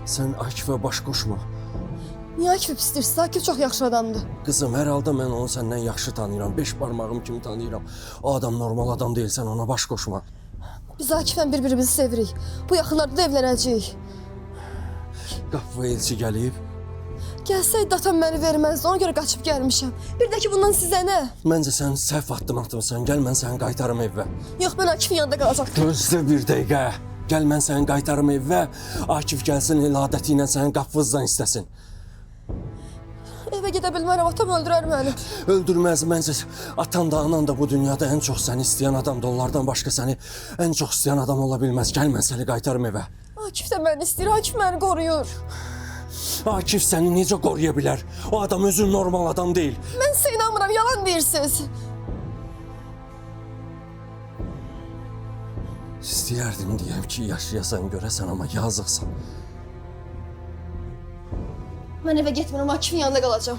Sən Akifə baş qoşma. Niyə Akif pisdirsiz? Akif çox yaxşı adamdır. Qızım, hər halda mən onu səndən yaxşı tanıyıram. 5 barmağım kimi tanıyıram. O adam normal adam deyil, sən ona baş qoşma. Biz Akiflə bir-birimizi sevirik. Bu yaxınlarda da evlənəcəyik. Qapı elçi gəlib. Gəlsəydi atam məni verməzdi, ona görə qaçıb gəlmişəm. Bir də ki, bundan sizə nə? Məncə sən səhv addım atmısan. Gəl mən səni qaytarım evə. Yox, mən Akifin yanında qalacaqdım. Gözlə bir dəqiqə. Gəl mən səni qaytarım evə. Akif gəlsin, el adəti ilə səni qapınızdan istəsin. Evə gedə bilmərəm, atam öldürər məni. Öldürməz, məncə atan da anan da bu dünyada ən çox səni istəyən adamdır. Onlardan başqa səni ən çox istəyən adam ola bilməz. Gəl mən səni qaytarım evə. Akif də məni istəyir, Akif məni qoruyur. Akif səni necə qoruya bilər? O adam özü normal adam deyil. Mən sizə inanmıram, yalan deyirsiniz. İstəyərdim deyəm ki, yaşayasan, görəsən, amma yazıqsan. Mən evə getmirəm, Akifin yanında qalacağam.